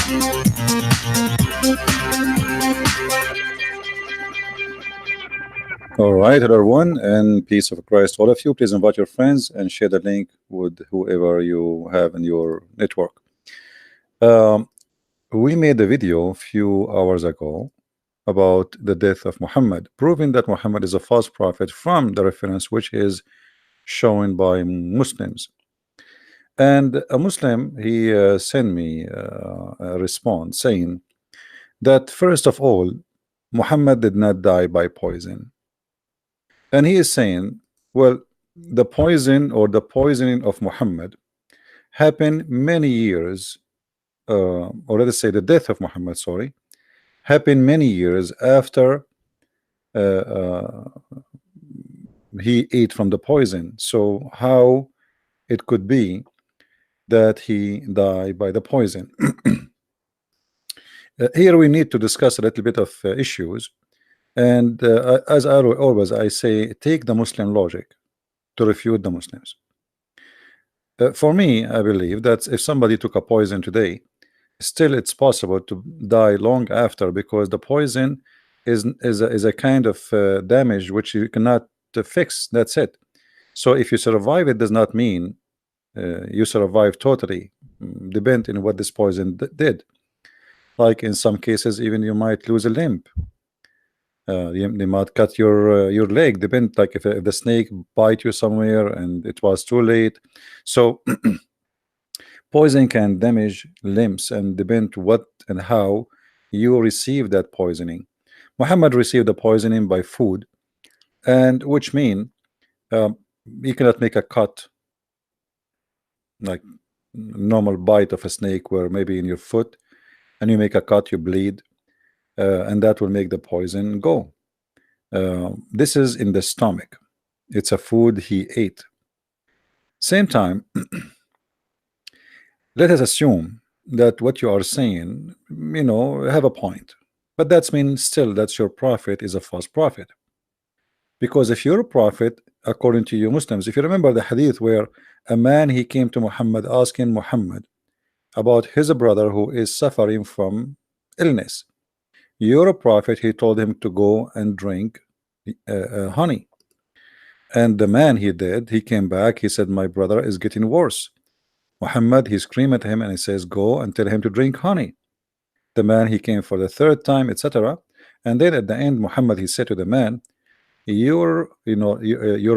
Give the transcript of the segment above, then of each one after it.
All right, hello everyone, and peace of Christ, all of you. Please invite your friends and share the link with whoever you have in your network. Um, we made a video a few hours ago about the death of Muhammad, proving that Muhammad is a false prophet from the reference which is shown by Muslims. And a Muslim, he sent me a response saying that first of all, Muhammad did not die by poison. And he is saying, well, the poison or the poisoning of Muhammad happened many years, or let us say the death of Muhammad, sorry, happened many years after uh, uh, he ate from the poison. So how it could be that he died by the poison? Here we need to discuss a little bit of issues. And as always, I say, take the Muslim logic to refute the Muslims. For me, I believe that if somebody took a poison today, still it's possible to die long after, because the poison is a kind of damage which you cannot fix. That's it. So if you survive, it does not mean you survive totally. Depend on what this poison did. Like in some cases, even you might lose a limb. They might cut your leg. Depend, like if the snake bite you somewhere and it was too late. So poison can damage limbs and depend what and how you receive that poisoning. Muhammad received the poisoning by food, and which mean you cannot make a cut like normal bite of a snake, where maybe in your foot, and you make a cut, you bleed, and that will make the poison go. This is in the stomach. It's a food he ate. Same time, let us assume that what you are saying, have a point, but that's mean still that your prophet is a false prophet. Because if you're a prophet, according to you Muslims, if you remember the hadith where a man, he came to Muhammad asking Muhammad about his brother who is suffering from illness. You're a prophet, he told him to go and drink honey. And the man, he did. He came back, he said, my brother is getting worse. Muhammad, he screamed at him and he says, go and tell him to drink honey. The man, he came for the third time, etc. And then at the end, Muhammad, he said to the man, your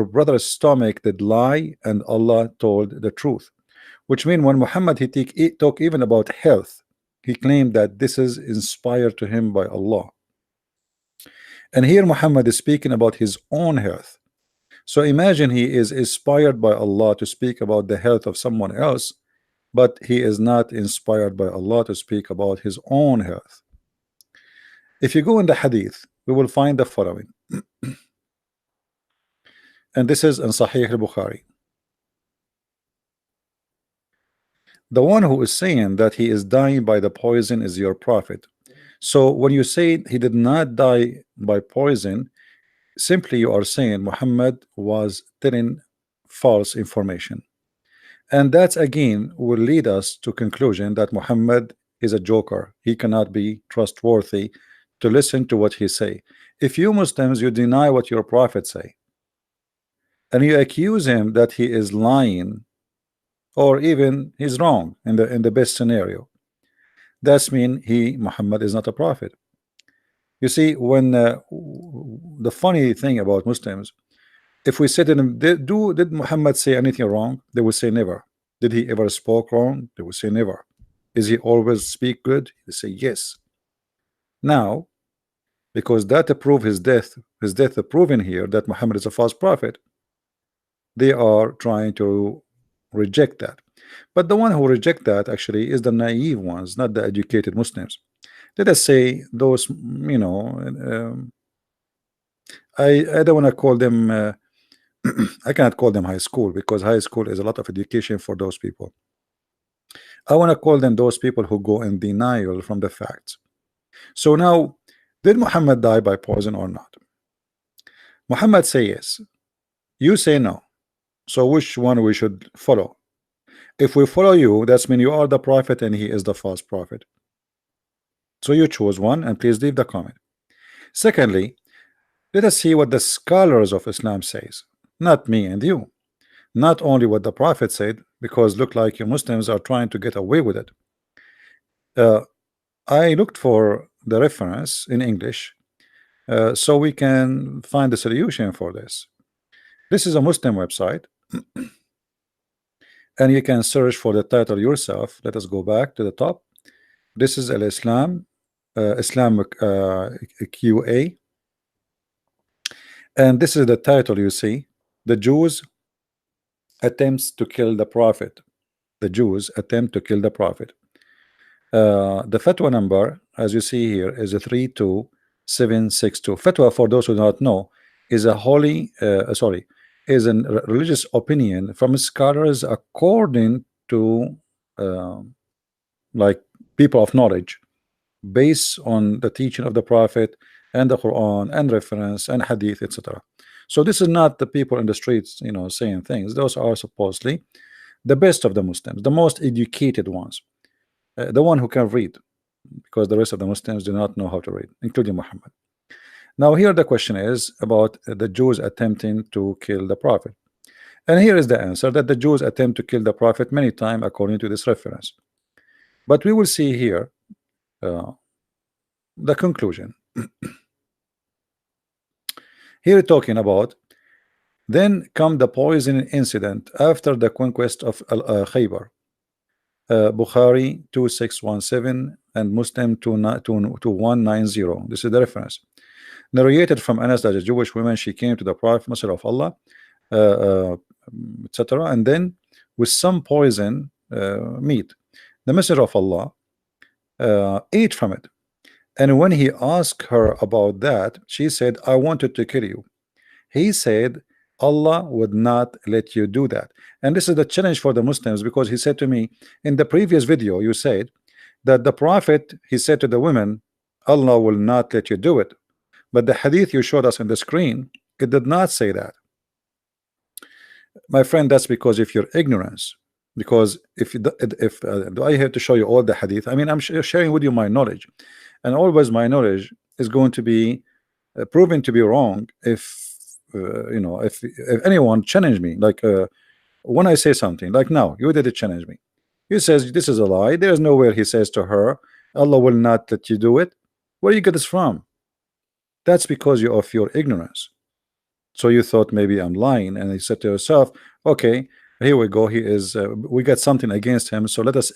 brother's stomach did lie and Allah told the truth. Which means when Muhammad, he talk even about health, he claimed that this is inspired to him by Allah. And here Muhammad is speaking about his own health. So imagine he is inspired by Allah to speak about the health of someone else, but he is not inspired by Allah to speak about his own health. If you go in the hadith, we will find the following. And this is in Sahih al-Bukhari. The one who is saying that he is dying by the poison is your prophet. So when you say he did not die by poison, simply you are saying Muhammad was telling false information. And that again will lead us to conclusion that Muhammad is a joker. He cannot be trustworthy to listen to what he say. If you Muslims, you deny what your prophet say, and you accuse him that he is lying, or even he's wrong in the best scenario, that's mean Muhammad is not a prophet. You see, when the funny thing about Muslims, if we said to them, did Muhammad say anything wrong? They will say never. Did he ever spoke wrong? They will say never. Is he always speak good? They say yes. Now, because that prove his death proving here that Muhammad is a false prophet, they are trying to reject that. But the one who reject that actually is the naive ones, not the educated Muslims. Let us say those, I don't want to call them I cannot call them high school, because high school is a lot of education for those people. I want to call them those people who go in denial from the facts. So now, did Muhammad die by poison or not? Muhammad say yes. You say no. So which one we should follow? If we follow you, that's mean you are the prophet and he is the false prophet. So you choose one and please leave the comment. Secondly, let us see what the scholars of Islam says, not me and you. Not only what the Prophet said, because look like you Muslims are trying to get away with it. I looked for the reference in English so we can find a solution for this. This is a Muslim website, and you can search for the title yourself. Let us go back to the top. This is Al Islam, Islamic QA, and this is the title you see. The Jews attempts to kill the Prophet. The Jews attempt to kill the Prophet. The fatwa number, as you see here, is a 32762. Fatwa, for those who do not know, is a is a religious opinion from scholars according to like people of knowledge, based on the teaching of the Prophet and the Quran and reference and hadith, etc. So this is not the people in the streets, saying things. Those are supposedly the best of the Muslims, the most educated ones, the one who can read, because the rest of the Muslims do not know how to read, including Muhammad. Now here the question is about the Jews attempting to kill the Prophet, and here is the answer, that the Jews attempt to kill the Prophet many times according to this reference. But we will see here the conclusion. Here talking about, then come the poison incident after the conquest of Khaybar. Bukhari 2617 and Muslim 2190. This is the reference. Narrated from Anas that a Jewish woman, she came to the Prophet, Messenger of Allah, etc., and then with some poison meat. The Messenger of Allah ate from it, and when he asked her about that, she said, I wanted to kill you. He said, Allah would not let you do that. And this is the challenge for the Muslims, because he said to me in the previous video, you said that the Prophet, he said to the women, Allah will not let you do it. But the hadith you showed us on the screen, it did not say that. My friend, that's because of your ignorance. Because if do I have to show you all the hadith? I mean, I'm sharing with you my knowledge, and always my knowledge is going to be proven to be wrong if if anyone challenge me, like when I say something, like now you did challenge me, he says this is a lie, there's nowhere he says to her, Allah will not let you do it. Where you get this from? That's because you of your ignorance. So you thought maybe I'm lying, and you said to yourself, okay, here we go, he is we got something against him, so let us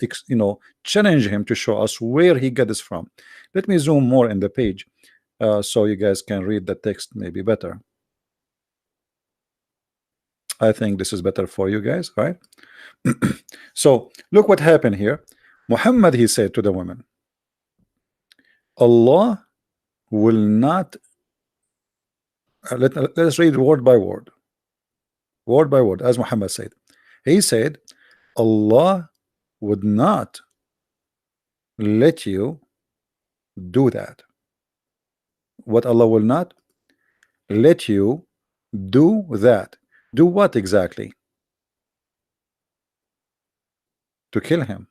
challenge him to show us where he got this from. Let me zoom more in the page so you guys can read the text maybe better. I think this is better for you guys, right? So look what happened here. Muhammad, he said to the woman, Allah will not let us read word by word, as Muhammad said. He said, Allah would not let you do that. What? Allah will not let you do that. Do what exactly? To kill him.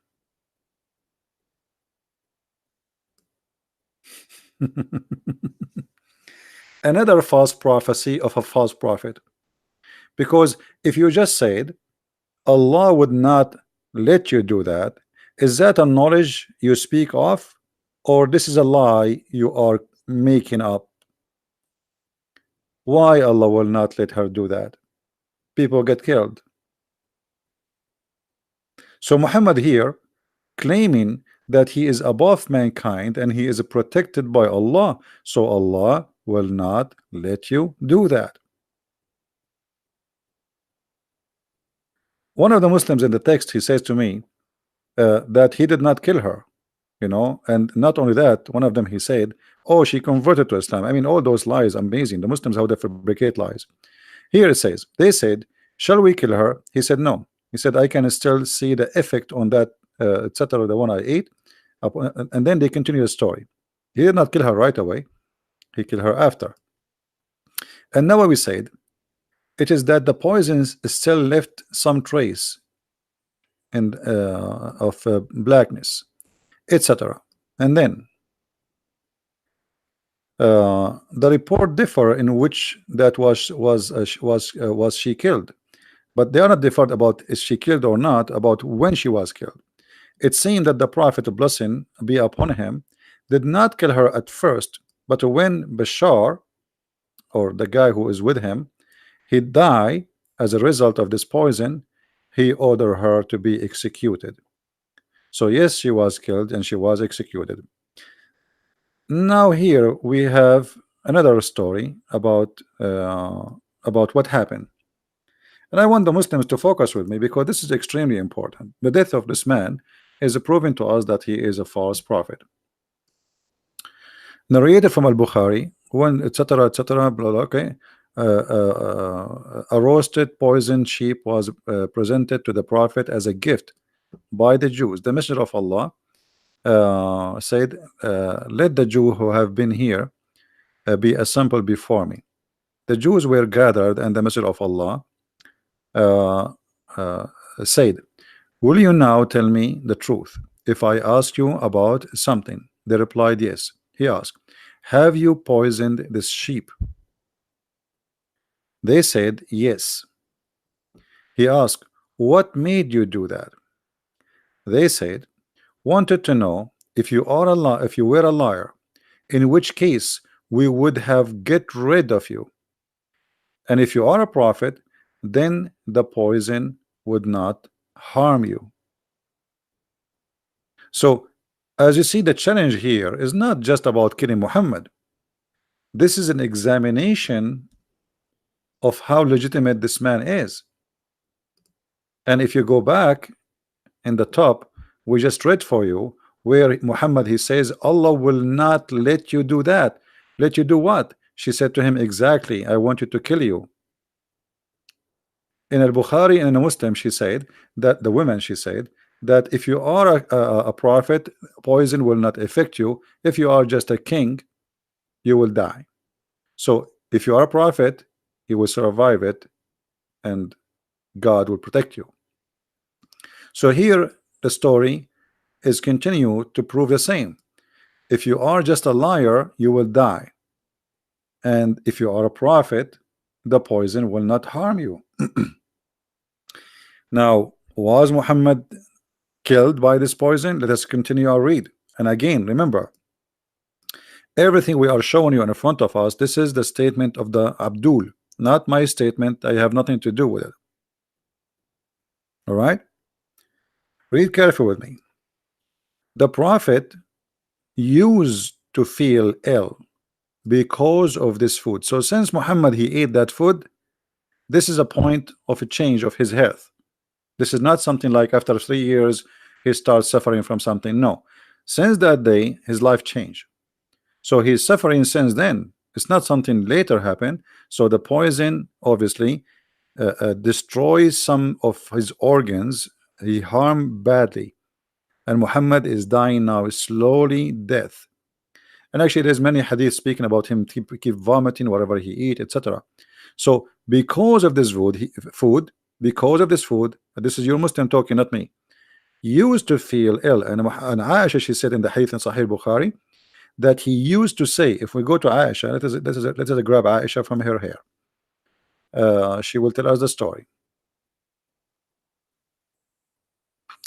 Another false prophecy of a false prophet. Because if you just said Allah would not let you do that, is that a knowledge you speak of, or this is a lie you are making up? Why Allah will not let her do that? People get killed. So Muhammad here claiming that he is above mankind and he is protected by Allah, so Allah will not let you do that. One of the Muslims in the text, he says to me that he did not kill her, and not only that, one of them, he said, oh, she converted to Islam. I mean, all those lies, amazing. The Muslims, how they fabricate lies. Here it says, they said, shall we kill her? He said no. He said, I can still see the effect on that etc., the one I ate. And then they continue the story. He did not kill her right away, he killed her after. And now we said it is that the poisons still left some trace and of blackness, etc. And then The report differ in which that was she killed, but they are not different about is she killed or not, about when she was killed. It seemed that the Prophet, blessing be upon him, did not kill her at first, but when Bashar, or the guy who is with him, he died as a result of this poison, he ordered her to be executed. So yes, she was killed and she was executed. Now here we have another story about what happened, and I want the Muslims to focus with me because this is extremely important. The death of this man is proving to us that he is a false prophet. Narrated from Al-Bukhari, when etc. etc. blah, blah, okay. A roasted poisoned sheep was presented to the Prophet as a gift by the Jews. The Messenger of Allah said, let the Jew who have been here be assembled before me. The Jews were gathered, and the Messenger of Allah said, will you now tell me the truth if I ask you about something? They replied, yes. He asked, have you poisoned this sheep? They said, yes. He asked, what made you do that? They said, wanted to know if you were a liar, in which case we would have get rid of you, and if you are a prophet, then the poison would not harm you. So as you see, the challenge here is not just about killing Muhammad. This is an examination of how legitimate this man is. And if you go back in the top, we just read for you where Muhammad, he says, Allah will not let you do that. Let you do what? She said to him, exactly, I want you to kill you. In Al-Bukhari and in a Muslim, she said that the women, she said that if you are a prophet, poison will not affect you. If you are just a king, you will die. So if you are a prophet, you will survive it and God will protect you. So here the story is continue to prove the same. If you are just a liar, you will die, and if you are a prophet, the poison will not harm you. Now, was Muhammad killed by this poison? Let us continue our read. And again, remember, everything we are showing you in front of us, this is the statement of the Abdul, not my statement. I have nothing to do with it. All right, read carefully with me. The Prophet used to feel ill because of this food. So since Muhammad, he ate that food, this is a point of a change of his health. This is not something like after 3 years he starts suffering from something. No, since that day his life changed. So he's suffering since then. It's not something later happened. So the poison obviously destroys some of his organs. He harmed badly, and Muhammad is dying now slowly death. And actually there's many hadith speaking about him keep vomiting whatever he eat, etc. So because of this food, because of this food, this is your Muslim talking, not me, used to feel ill. And Aisha, she said in the hadith in Sahih Bukhari that he used to say, if we go to Aisha, let us grab Aisha from her hair. She will tell us the story.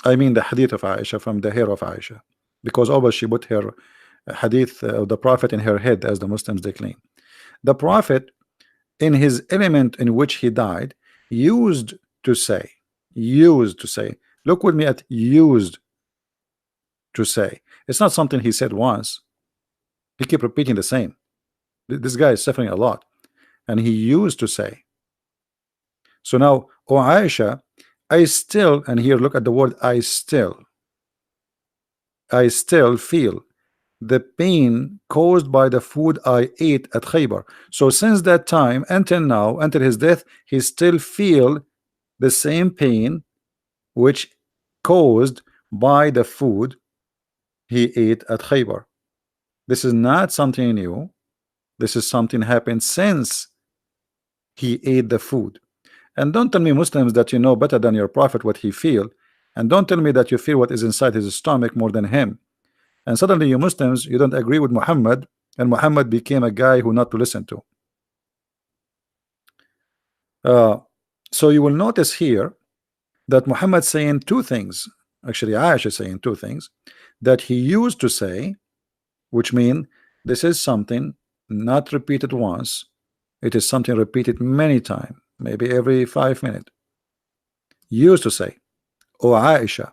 I mean the hadith of Aisha, from the hair of Aisha, because always she put her hadith of the Prophet in her head, as the Muslims they claim. The Prophet, in his element in which he died, used to say, look with me at used to say. It's not something he said once. He kept repeating the same. This guy is suffering a lot, and he used to say. So now, oh Aisha, I still, and here look at the word I still feel the pain caused by the food I ate at Khaybar. So since that time until now, until his death, he still feel the same pain which caused by the food he ate at Khaybar. This is not something new. This is something happened since he ate the food. And don't tell me, Muslims, that you know better than your Prophet what he feel, and don't tell me that you feel what is inside his stomach more than him. And suddenly you Muslims, you don't agree with Muhammad and Muhammad became a guy who not to listen to. So you will notice here that Muhammad saying two things. Actually, Aisha saying two things that he used to say, which mean this is something not repeated once. It is something repeated many times, maybe every 5 minutes. Used to say, "Oh Aisha,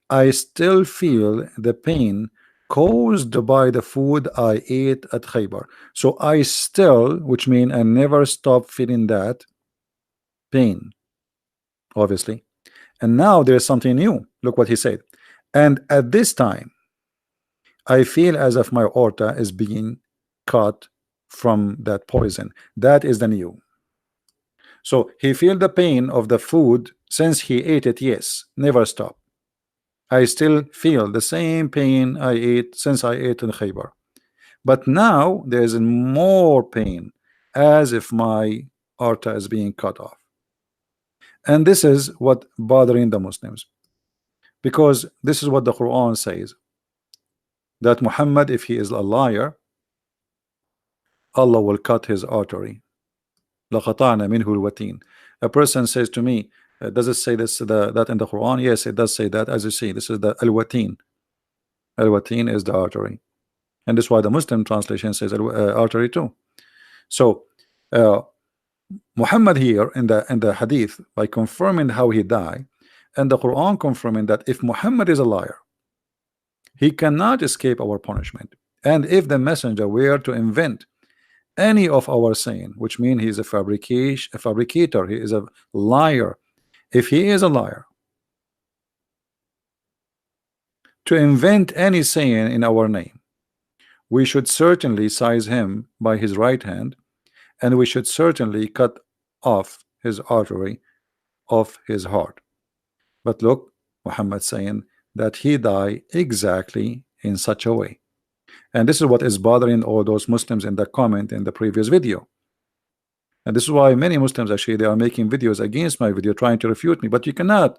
I still feel the pain caused by the food I ate at Khaybar." So I still, which mean I never stop feeling that pain, obviously. And now there's something new. Look what he said. "And at this time, I feel as if my aorta is being cut from that poison." That is the new. So he feel the pain of the food since he ate it. Yes, never stop. I still feel the same pain I ate since I ate in Khaybar. But now there's more pain, as if my aorta is being cut off. And this is what bothering the Muslims, because this is what the Quran says, that Muhammad, if he is a liar, Allah will cut his artery. لَقَطَعْنَا مِنْهُ الْوَتِينَ. A person says to me, does it say this that in the Quran? Yes, it does say that. As you see, this is the al-watin. Al-watin is the artery, and this is why the Muslim translation says artery too. So Muhammad here in the hadith, by confirming how he died, and the Quran confirming that if Muhammad is a liar, he cannot escape our punishment. And if the messenger were to invent any of our saying, which means he is a fabricator, he is a liar. If he is a liar, to invent any saying in our name, we should certainly seize him by his right hand, and we should certainly cut off his artery of his heart. But look, Muhammad saying that he died exactly in such a way. And this is what is bothering all those Muslims in the comment in the previous video. And this is why many Muslims actually they are making videos against my video, trying to refute me, but you cannot.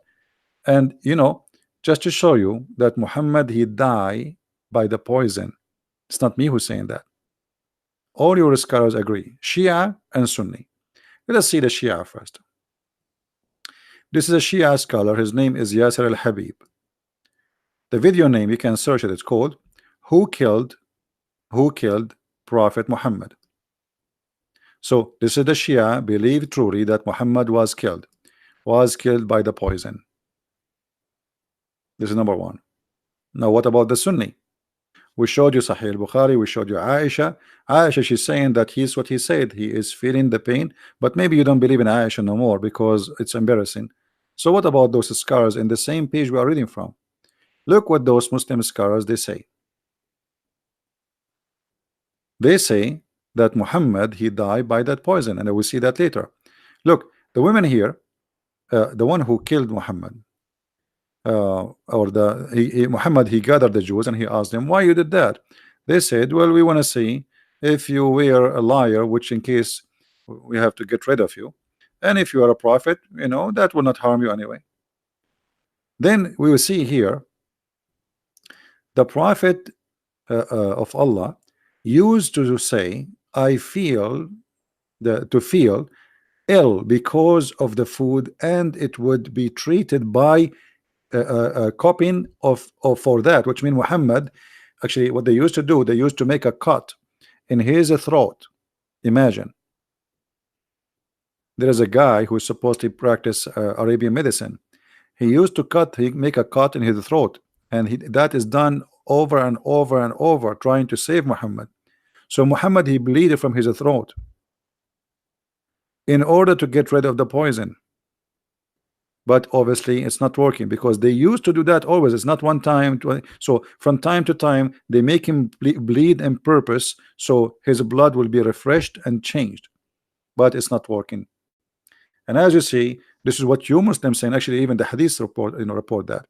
And you know, just to show you that Muhammad, he died by the poison. It's not me who's saying that. All your scholars agree, Shia and Sunni. Let us see the Shia first. This is a Shia scholar. His name is Yasser al-Habib. The video name, you can search it. It's called Who Killed Prophet Muhammad. So this is the Shia believe truly that Muhammad was killed by the poison. This is number one. Now what about the Sunni? We showed you Sahih al-Bukhari, we showed you Aisha. Aisha, she's saying that he's what he said, he is feeling the pain, but maybe you don't believe in Aisha no more because it's embarrassing. So what about those scholars in the same page we are reading from? Look what those Muslim scholars they say. They say that Muhammad, he died by that poison, and I will see that later. Look, the women here, the one who killed Muhammad, Muhammad, he gathered the Jews and he asked them, why you did that? They said, well, we want to see if you were a liar, which in case we have to get rid of you, and if you are a prophet, you know, that will not harm you anyway. Then we will see here the prophet of Allah used to say, I feel to feel ill because of the food, and it would be treated by copying of for that, which means Muhammad, actually what they used to do, they used to make a cut in his throat. Imagine there is a guy who is supposed to practice Arabian medicine. He used to make a cut in his throat, and that is done over and over and over, trying to save Muhammad. So Muhammad, he bleeded from his throat in order to get rid of the poison. But obviously it's not working, because they used to do that always. It's not one time. So from time to time they make him bleed on purpose, so his blood will be refreshed and changed, but it's not working. And as you see, this is what you Muslims saying. Actually, even the hadith report, report that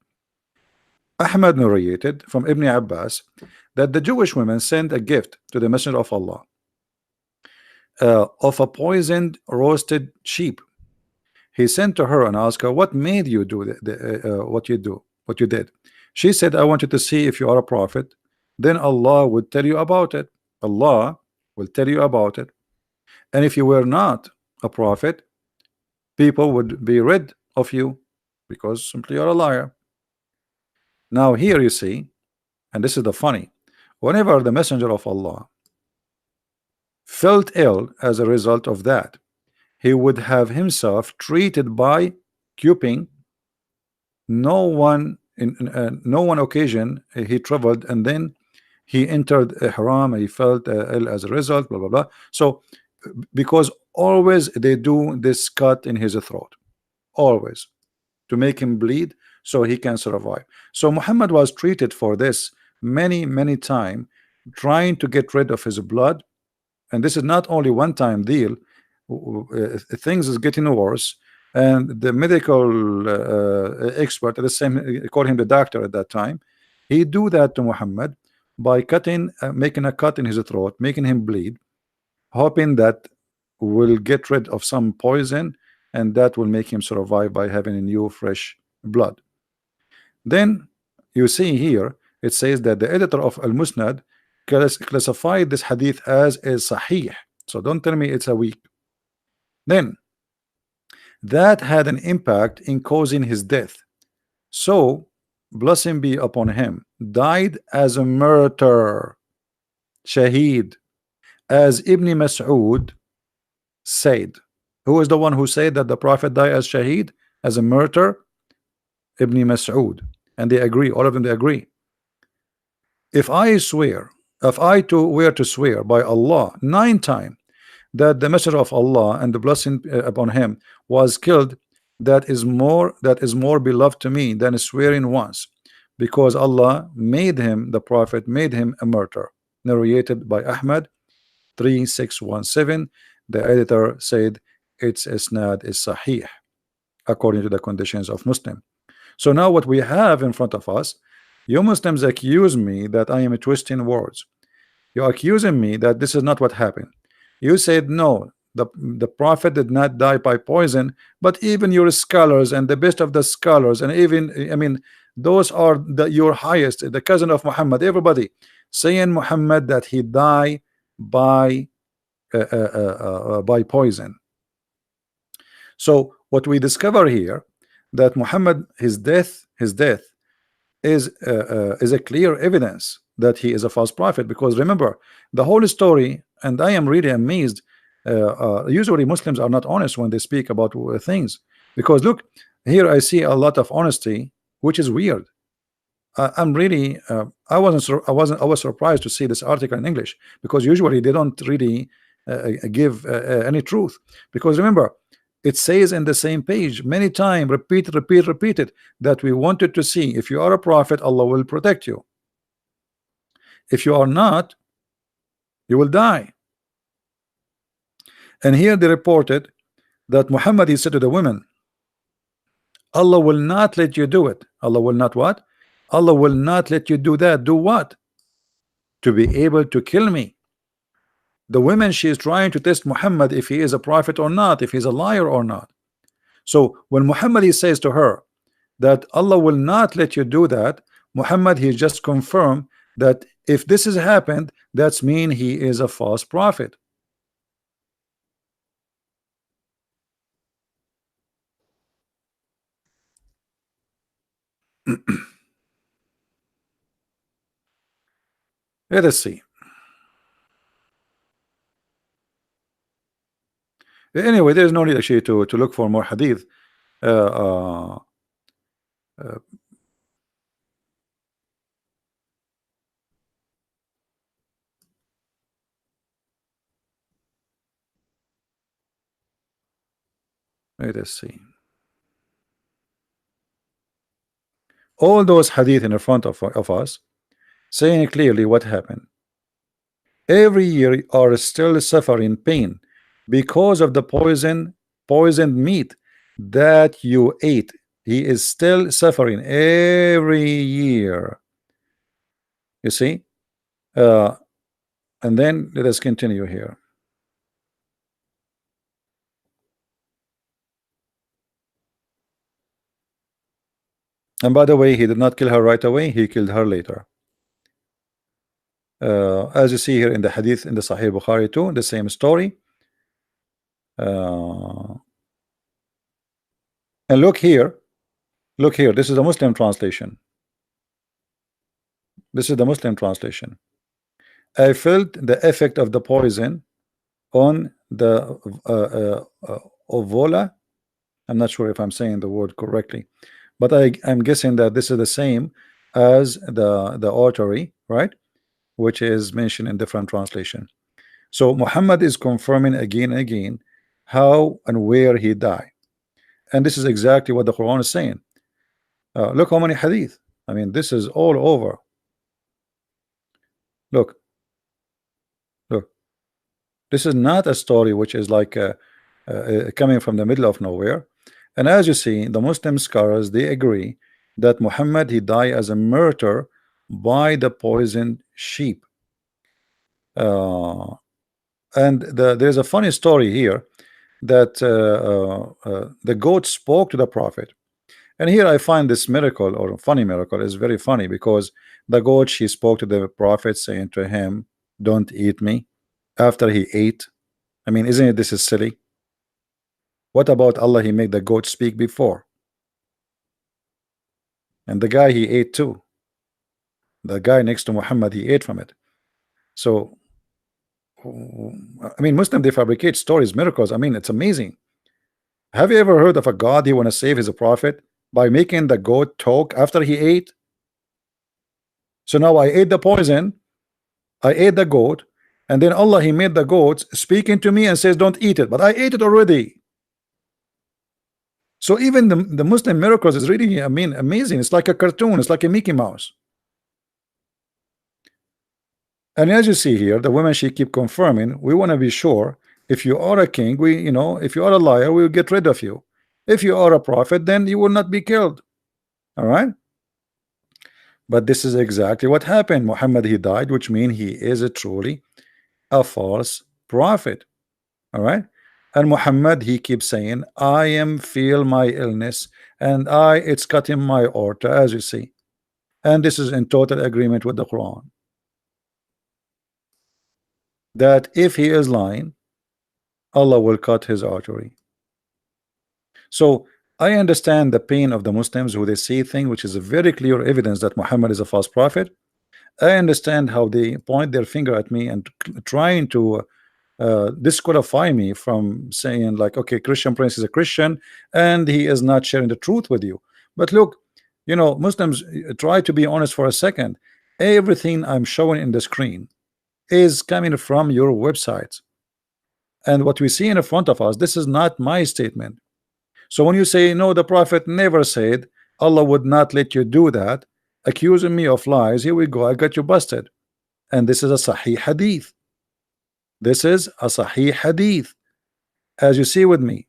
Ahmad narrated from Ibn Abbas that the Jewish women sent a gift to the Messenger of Allah of a poisoned roasted sheep. He sent to her and asked her, what made you do what you did? She said, I wanted to see if you are a prophet, then Allah would tell you about it. Allah will tell you about it. And if you were not a prophet, people would be rid of you because simply you're a liar. Now here you see, and this is the funny, whenever the messenger of Allah felt ill as a result of that, he would have himself treated by cuping. No one no one occasion he traveled and then he entered ihram, he felt ill as a result, blah blah blah. So because always they do this cut in his throat, always, to make him bleed so he can survive. So Muhammad was treated for this many time, trying to get rid of his blood. And this is not only one time deal. Things is getting worse, and the medical expert at the same, call him the doctor at that time, he do that to Muhammad by cutting making a cut in his throat, making him bleed, hoping that will get rid of some poison, and that will make him survive by having a new fresh blood. Then you see here it says that the editor of Al-Musnad classified this hadith as a sahih. So don't tell me it's a weak. Then that had an impact in causing his death. So blessing be upon him, died as a martyr, shaheed, as Ibn Mas'ud said. Who is the one who said that the Prophet died as shaheed, as a martyr? Ibn Mas'ud. And they agree, all of them, they agree. If I too were to swear by Allah 9 times that the messenger of Allah and the blessing upon him was killed, that is more beloved to me than swearing once, because Allah made him, the Prophet made him a martyr. Narrated by Ahmad 3617. The editor said its isnad is sahih according to the conditions of Muslim. So now what we have in front of us, you Muslims accuse me that I am twisting words. You're accusing me that this is not what happened. You said no, the Prophet did not die by poison, but even your scholars and the best of the scholars, and even, I mean, those are your highest, the cousin of Muhammad, everybody saying Muhammad that he died by poison. So what we discover here, that Muhammad, his death is a clear evidence that he is a false prophet. Because remember the whole story, and I am really amazed. Usually Muslims are not honest when they speak about things, because look here, I see a lot of honesty, which is weird. I'm really I was surprised to see this article in English, because usually they don't really give any truth. Because remember, it says in the same page many times, repeated, that we wanted to see if you are a prophet, Allah will protect you. If you are not, you will die. And here they reported that Muhammad, he said to the women, Allah will not let you do it. Allah will not what? Allah will not let you do that. Do what? To be able to kill me. The women, she is trying to test Muhammad if he is a prophet or not, if he's a liar or not. So when Muhammad, he says to her that Allah will not let you do that, Muhammad, he just confirmed that if this has happened, that's mean he is a false prophet. Let us see. Anyway, there's no need actually to look for more hadith. Let us see. All those hadith in front of us saying clearly what happened. Every year are still suffering pain because of the poisoned meat that you ate. He is still suffering every year. You see, and then let us continue here. And by the way, he did not kill her right away, he killed her later. as you see here in the hadith in the Sahih Bukhari too, the same story. And look here, this is the Muslim translation. This is the Muslim translation. I felt the effect of the poison on the ovola. I'm not sure if I'm saying the word correctly, but I'm guessing that this is the same as the artery, right? Which is mentioned in different translation. So Muhammad is confirming again and again how and where he died, and this is exactly what the Quran is saying. Look how many hadith. I mean, this is all over. Look, this is not a story which is like coming from the middle of nowhere. And as you see, the Muslim scholars, they agree that Muhammad, he died as a martyr by the poisoned sheep. And there's a funny story here that the goat spoke to the prophet. And here I find this miracle, or funny miracle, is very funny, because the goat, she spoke to the prophet saying to him, don't eat me, after he ate. I mean, isn't it, this is silly? What about Allah? He made the goat speak before, and the guy, he ate too. The guy next to Muhammad, he ate from it. So I mean, Muslim, they fabricate stories, miracles. I mean, it's amazing. Have you ever heard of a God, he want to save his prophet by making the goat talk after he ate? So now I ate the poison, I ate the goat, and then Allah, he made the goats speaking to me and says don't eat it, but I ate it already. So even the Muslim miracles is really, I mean, amazing. It's like a cartoon, it's like a Mickey Mouse. And as you see here, the women, she keep confirming, we want to be sure, if you are a king, we, you know, if you are a liar, we will get rid of you. If you are a prophet, then you will not be killed. All right. But this is exactly what happened. Muhammad, he died, which means he is truly a false prophet. All right. And Muhammad, he keeps saying, I am feel my illness, and it's cutting my aorta, as you see. And this is in total agreement with the Quran, that if he is lying, Allah will cut his artery. So I understand the pain of the Muslims who they see things which is a very clear evidence that Muhammad is a false prophet. I understand how they point their finger at me and trying to disqualify me from saying like, okay, Christian Prince is a Christian and he is not sharing the truth with you. But look, you know, Muslims, try to be honest for a second. Everything I'm showing in the screen is coming from your websites, and what we see in front of us, this is not my statement. So when you say no, the prophet never said, Allah would not let you do that, accusing me of lies, here we go, I got you busted. And this is a Sahih hadith. This is a Sahih hadith, as you see with me.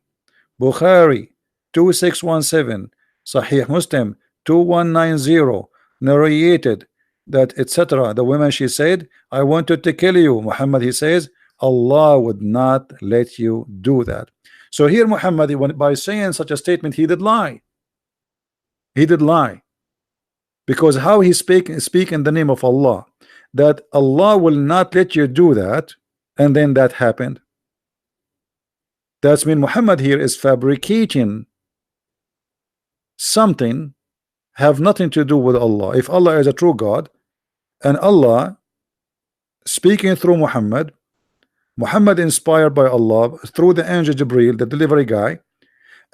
Bukhari 2617, Sahih Muslim 2190, narrated that etc. The woman, she said, I wanted to kill you. Muhammad, he says, Allah would not let you do that. So here Muhammad, by saying such a statement, he did lie. He did lie, because how he speak in the name of Allah, that Allah will not let you do that, and then that happened. That's mean Muhammad here is fabricating something have nothing to do with Allah. If Allah is a true God, and Allah speaking through Muhammad inspired by Allah through the angel Jibril, the delivery guy,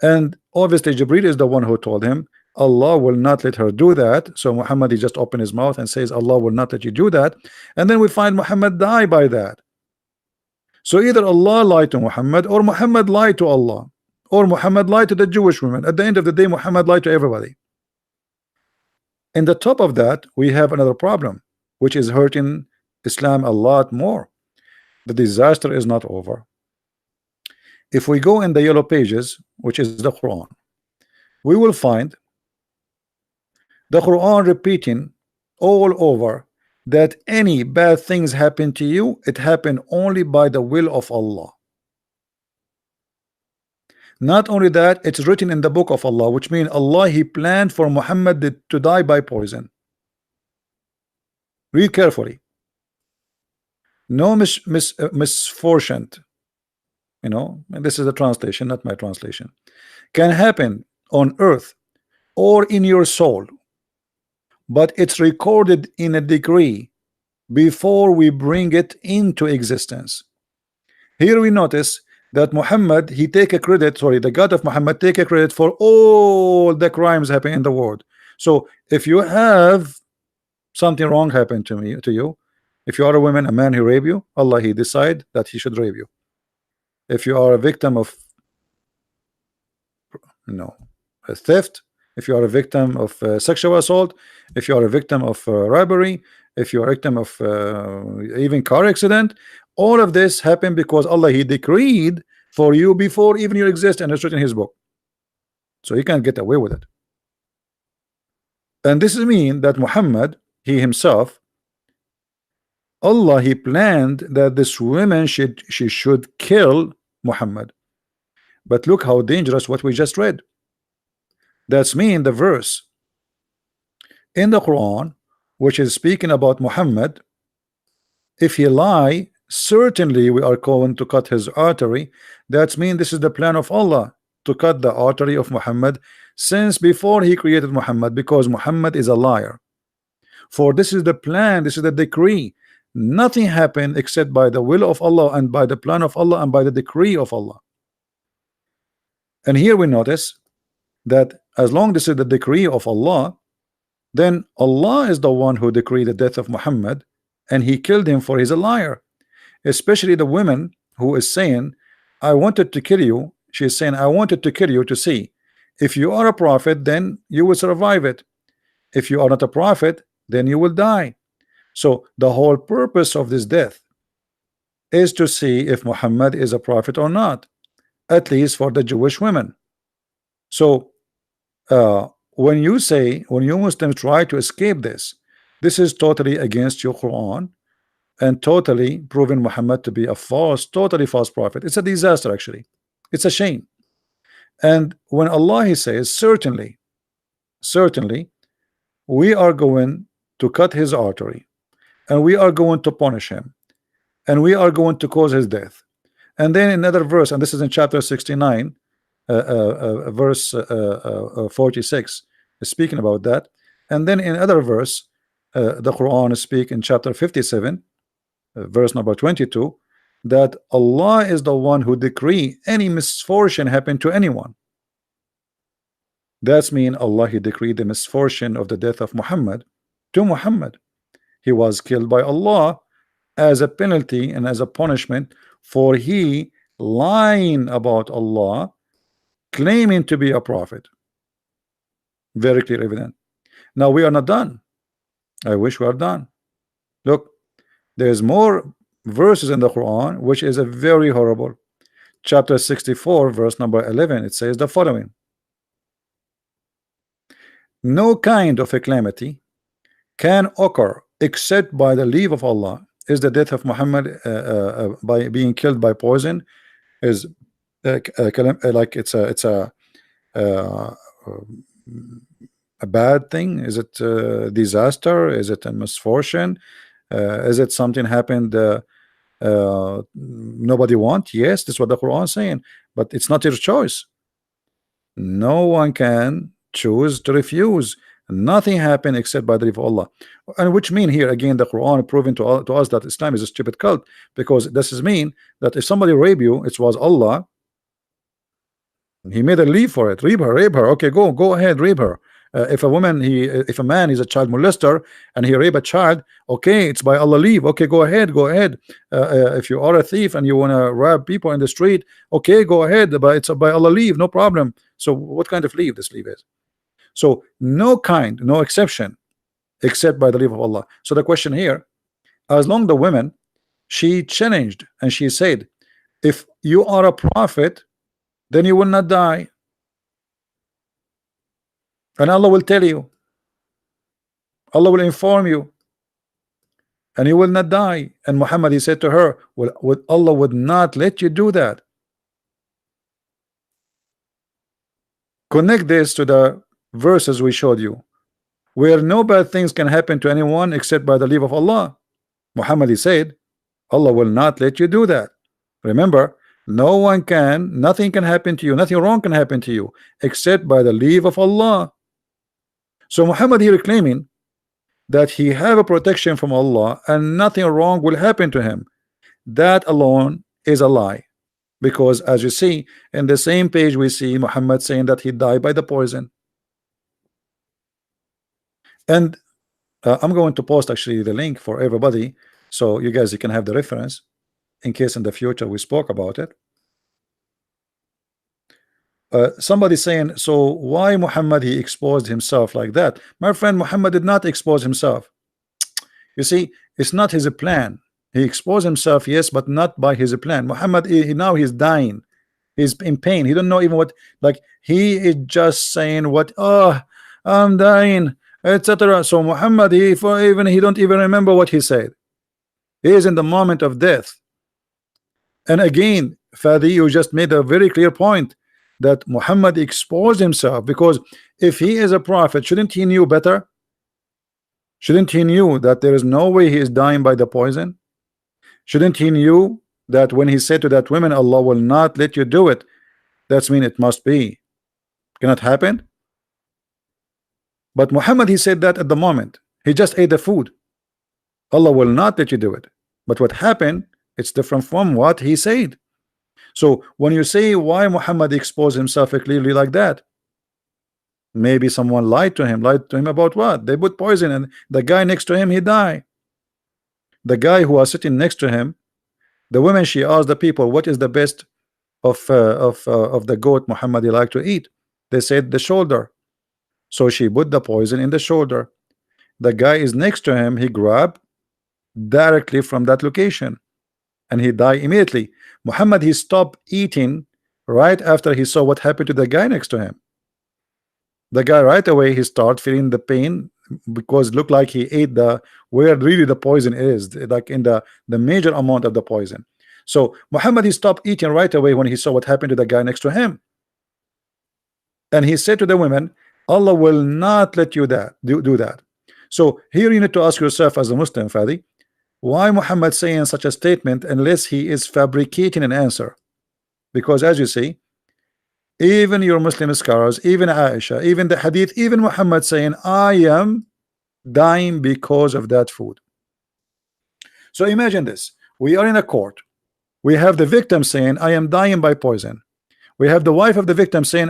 and obviously Jibril is the one who told him Allah will not let her do that. So Muhammad, he just opened his mouth and says Allah will not let you do that, and then we find Muhammad die by that. So either Allah lied to Muhammad, or Muhammad lied to Allah, or Muhammad lied to the Jewish women. At the end of the day, Muhammad lied to everybody. In the top of that, we have another problem, which is hurting Islam a lot more. The disaster is not over. If we go in the yellow pages, which is the Quran, we will find the Quran repeating all over that any bad things happen to you, it happened only by the will of Allah. Not only that, it's written in the book of Allah, which means Allah, he planned for Muhammad to die by poison. Read carefully. no misfortune, you know, and this is a translation, not my translation, can happen on earth or in your soul, but it's recorded in a degree before we bring it into existence. Here we notice that Muhammad, he take a credit, sorry, the God of Muhammad take a credit for all the crimes happening in the world. So if you have something wrong happen to you, if you are a woman, a man, he rape you, Allah, he decide that he should rape you. If you are a victim of, you know, a theft, if you are a victim of sexual assault, if you are a victim of robbery, if you are a victim of even car accident, all of this happened because Allah, he decreed for you before even you exist, and it's written in his book, so he can't get away with it. And this means that Muhammad, he himself, Allah, he planned that this woman she should kill Muhammad. But look how dangerous what we just read. That's mean the verse in the Quran which is speaking about Muhammad, if he lie, certainly we are going to cut his artery. That's mean this is the plan of Allah to cut the artery of Muhammad since before he created Muhammad, because Muhammad is a liar. For this is the plan, this is the decree. Nothing happened except by the will of Allah and by the plan of Allah and by the decree of Allah. And here we notice that as long as this is the decree of Allah, then Allah is the one who decreed the death of Muhammad, and he killed him for he's a liar. Especially the woman who is saying, I wanted to kill you. She is saying, I wanted to kill you to see if you are a prophet, then you will survive it. If you are not a prophet, then you will die. So the whole purpose of this death is to see if Muhammad is a prophet or not, at least for the Jewish women. So when you Muslims try to escape this is totally against your Quran and totally proving Muhammad to be a totally false prophet. It's a disaster, actually. It's a shame. And when Allah, he says, certainly we are going to cut his artery, and we are going to punish him, and we are going to cause his death. And then another verse, and this is in chapter 69, verse 46, is speaking about that. And then in another verse, the Quran speak in chapter 57, verse number 22, that Allah is the one who decree any misfortune happen to anyone. That's mean Allah, he decreed the misfortune of the death of Muhammad to Muhammad. He was killed by Allah as a penalty and as a punishment for he lying about Allah, claiming to be a prophet. Very clear, evident. Now we are not done. I wish we are done. Look, there's more verses in the Quran which is a very horrible. Chapter 64, verse number 11, it says the following: no kind of a calamity can occur except by the leave of Allah. Is the death of Muhammad by being killed by poison is like it's a bad thing? Is it a disaster? Is it a misfortune? Is it something happened nobody want? Yes, that's what the Quran is saying, but it's not your choice. No one can choose to refuse. Nothing happened except by the leave of Allah. And which mean here again the Quran proving to us that Islam is a stupid cult, because this is mean that if somebody rape you, it was Allah, he made a leave for it. Rape her, okay, go ahead, rape her. If a woman, if a man is a child molester and he rape a child, okay, it's by Allah leave, okay, go ahead. If you are a thief and you want to rob people in the street, okay, go ahead, but it's by Allah leave, no problem. So what kind of leave this leave is? So no exception except by the leave of Allah. So the question here, as long the women, she challenged and she said, if you are a prophet, then you will not die, and Allah will tell you, Allah will inform you, and you will not die. And Muhammad, he said to her, well, Allah would not let you do that. Connect this to the verses we showed you, where no bad things can happen to anyone except by the leave of Allah. Muhammad, he said, Allah will not let you do that. Remember, nothing can happen to you, nothing wrong can happen to you except by the leave of Allah. So Muhammad here claiming that he have a protection from Allah and nothing wrong will happen to him. That alone is a lie, because as you see in the same page, we see Muhammad saying that he died by the poison. And I'm going to post actually the link for everybody, so you guys can have the reference in case in the future we spoke about it. Somebody saying, so why Muhammad he exposed himself like that? My friend, Muhammad did not expose himself. You see, it's not his plan. He exposed himself, yes, but not by his plan. Muhammad, now he's dying, he's in pain, he don't know even what, like, he is just saying what, oh, I'm dying, etc. So Muhammad, he don't even remember what he said. He is in the moment of death. And again, Fadi, you just made a very clear point that Muhammad exposed himself, because if he is a prophet, shouldn't he knew better? Shouldn't he knew that there is no way he is dying by the poison? Shouldn't he knew that when he said to that woman, Allah will not let you do it, that's mean it must be, cannot happen? But Muhammad, he said that at the moment he just ate the food, Allah will not let you do it. But what happened, it's different from what he said. So when you say why Muhammad exposed himself clearly like that, maybe someone lied to him about what? They put poison and the guy next to him, he died. The guy who was sitting next to him, the woman, she asked the people, what is the best of the goat Muhammad he like to eat? They said the shoulder. So she put the poison in the shoulder. The guy is next to him, he grabbed directly from that location and he died immediately. Muhammad, he stopped eating right after he saw what happened to the guy next to him. The guy right away, he started feeling the pain, because it looked like he ate the where really the poison is, like in the major amount of the poison. So Muhammad, he stopped eating right away when he saw what happened to the guy next to him. And he said to the women, Allah will not let you do that. So here you need to ask yourself as a Muslim, Fadi, why Muhammad saying such a statement unless he is fabricating an answer? Because as you see, even your Muslim scholars, even Aisha, even the hadith, even Muhammad saying, I am dying because of that food. So imagine this, we are in a court, we have the victim saying, I am dying by poison. We have the wife of the victim saying,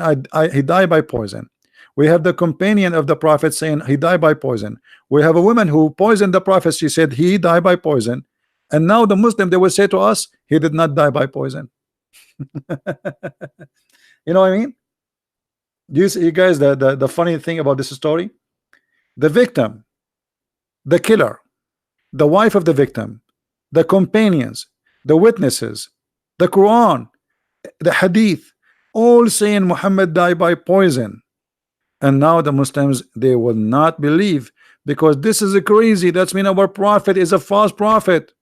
he died by poison. We have the companion of the prophet saying he died by poison. We have a woman who poisoned the prophet, she said he died by poison. And now the Muslim, they will say to us, he did not die by poison. You know what I mean? Do you see, you guys, the funny thing about this story? The victim, the killer, the wife of the victim, the companions, the witnesses, the Quran, the hadith, all saying Muhammad died by poison. And now the Muslims, they will not believe, because this is crazy. That's mean our prophet is a false prophet.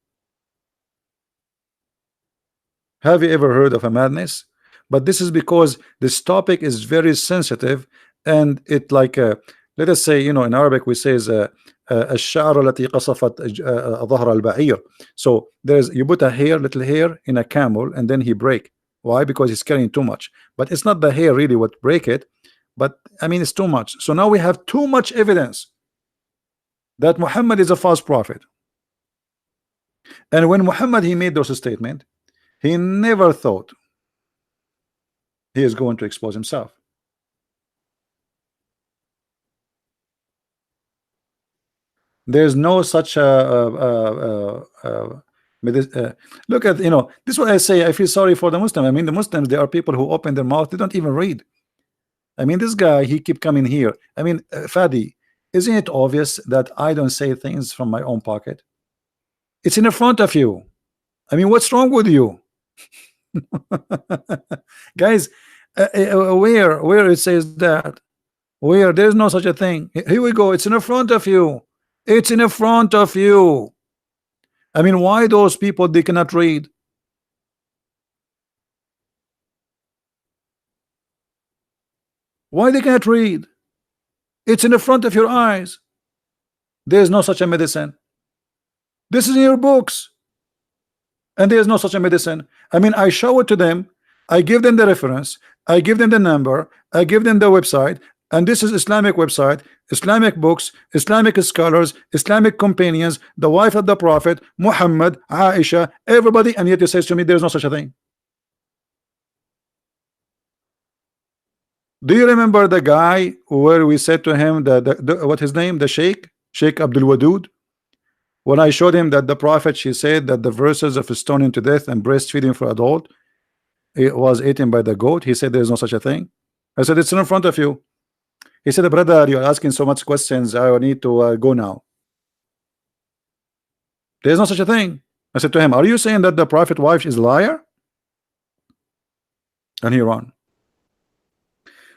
Have you ever heard of a madness? But this is because this topic is very sensitive, and it like let us say, you know, in Arabic we say الشعر التي قصفت ظهر البعير. So there's, you put a hair, little hair in a camel, and then he break. Why? Because he's carrying too much. But it's not the hair really what break it, but I mean it's too much. So now we have too much evidence that Muhammad is a false prophet. And when Muhammad he made those statements, he never thought he is going to expose himself. There's no such look at, you know, this is what I say. I feel sorry for the Muslim. I mean, the Muslims, there are people who open their mouth, they don't even read. I mean, this guy, he keep coming here. I mean, Fadi, isn't it obvious that I don't say things from my own pocket? It's in the front of you. I mean, what's wrong with you? Guys, where it says that, where there's no such a thing. Here we go, it's in the front of you. It's in the front of you. I mean, why those people, they cannot read? Why they cannot read? It's in the front of your eyes. There's no such a medicine. This is in your books. and there is no such a medicine. I mean, I show it to them, I give them the reference, I give them the number, I give them the website, and this is Islamic website, Islamic books, Islamic scholars, Islamic companions, the wife of the Prophet, Muhammad, Aisha, everybody, and yet he says to me there is no such a thing. Do you remember the guy where we said to him that what his name, the Sheikh Abdul Wadud? When I showed him that the Prophet, she said that the verses of stoning to death and breastfeeding for adult, it was eaten by the goat. He said there is no such a thing. I said it's in front of you. He said, brother, you're asking so much questions, I need to go now. There's no such a thing. I said to him, are you saying that the Prophet wife is a liar? And he ran.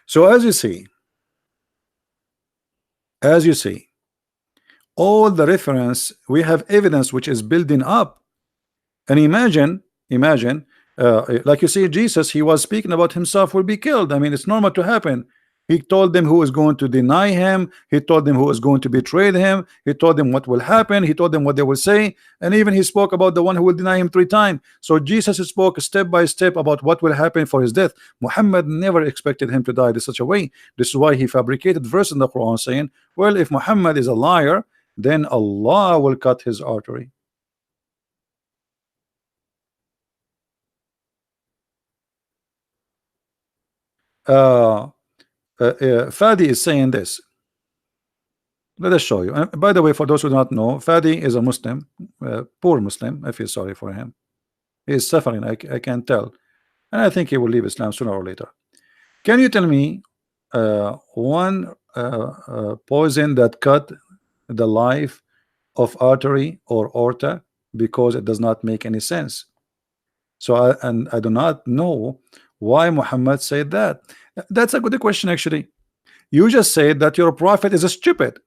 So as you see, all the reference, we have evidence which is building up. And imagine, like you see, Jesus, he was speaking about himself will be killed. I mean, it's normal to happen. He told them who was going to deny him. He told them who was going to betray him. He told them what will happen. He told them what they will say. And even he spoke about the one who will deny him 3 times. So Jesus spoke step by step about what will happen for his death. Muhammad never expected him to die in such a way. This is why he fabricated verse in the Quran saying, well, if Muhammad is a liar, then Allah will cut his artery. Fadi is saying this. Let us show you. By the way, for those who do not know, Fadi is a Muslim, poor Muslim. I feel sorry for him. He is suffering, I can tell, and I think he will leave Islam sooner or later. Can you tell me one poison that cut the life of artery or aorta, because it does not make any sense? So I do not know why Muhammad said that. That's a good question, actually. You just said that your prophet is a stupid.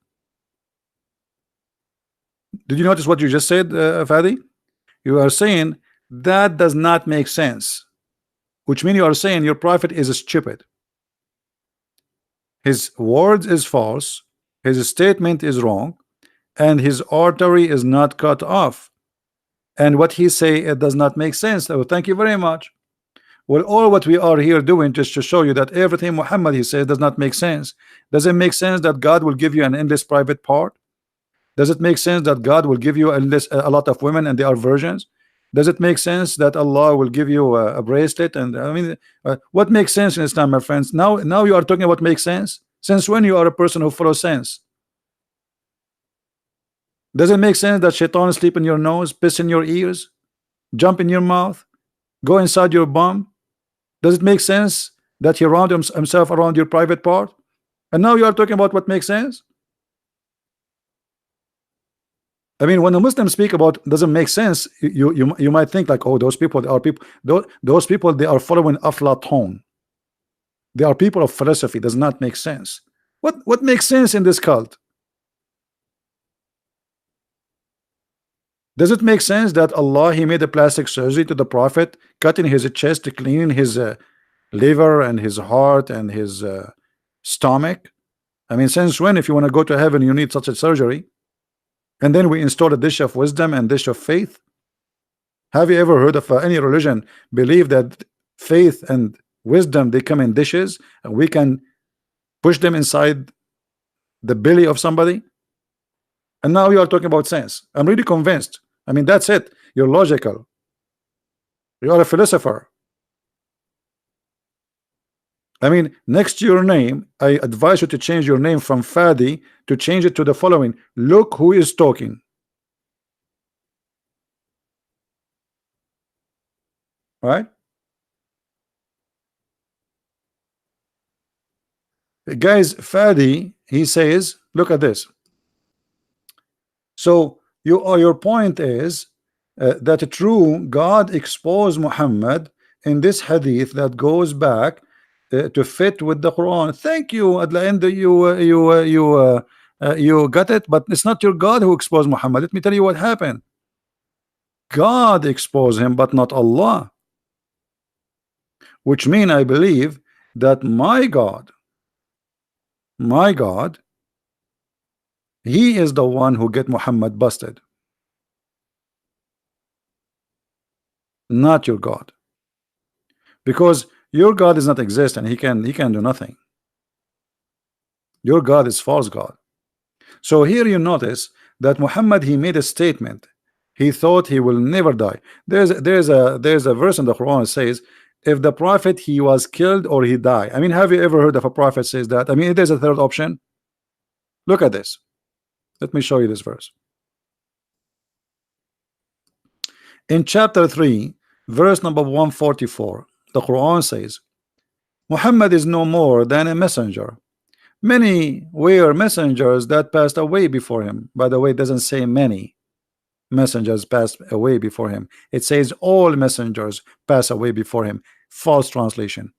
Did you notice what you just said, Fadi? You are saying that does not make sense, which means you are saying your prophet is stupid. His words is false, his statement is wrong, and his artery is not cut off. And what he say, it does not make sense. So thank you very much. Well, all what we are here doing just to show you that everything Muhammad he says does not make sense. Does it make sense that God will give you an endless private part? Does it make sense that God will give you a lot of women and they are virgins? Does it make sense that Allah will give you a bracelet? And I mean, what makes sense in Islam, my friends? Now you are talking about what makes sense. Since when you are a person who follows sense? Does it make sense that shaitan sleep in your nose, piss in your ears, jump in your mouth, go inside your bum? Does it make sense that he round himself around your private part? And now you are talking about what makes sense? I mean, when the Muslims speak about doesn't make sense, you might think like, oh, those people are people. Those people, they are following Aflatun. They are people of philosophy. Does not make sense. What makes sense in this cult? Does it make sense that Allah he made a plastic surgery to the Prophet, cutting his chest, cleaning his liver and his heart and his stomach? I mean, since when, if you want to go to heaven, you need such a surgery? And then we install a dish of wisdom and dish of faith. Have you ever heard of any religion believe that faith and wisdom they come in dishes and we can push them inside the belly of somebody? And now you are talking about sense. I'm really convinced. I mean, that's it. You're logical. You are a philosopher. I mean, next to your name, I advise you to change your name from Fadi to change it to the following. Look who is talking. Right? Guys, Fadi, he says, look at this. So your point is that true God exposed Muhammad in this hadith that goes back to fit with the Quran. Thank you. At the end, you got it, but it's not your God who exposed Muhammad. Let me tell you what happened. God exposed him, but not Allah. Which means I believe that my God, he is the one who get Muhammad busted. not your God, because your God does not exist and he can do nothing. Your God is false God. So here you notice that Muhammad, he made a statement. He thought he will never die. There's a verse in the Quran that says, if the prophet he was killed or he died. I mean, have you ever heard of a prophet says that? I mean, there's a third option. Look at this. Let me show you this verse. In chapter 3, verse number 144, the Quran says, Muhammad is no more than a messenger. Many were messengers that passed away before him. By the way, it doesn't say many messengers passed away before him. It says all messengers pass away before him. False translation.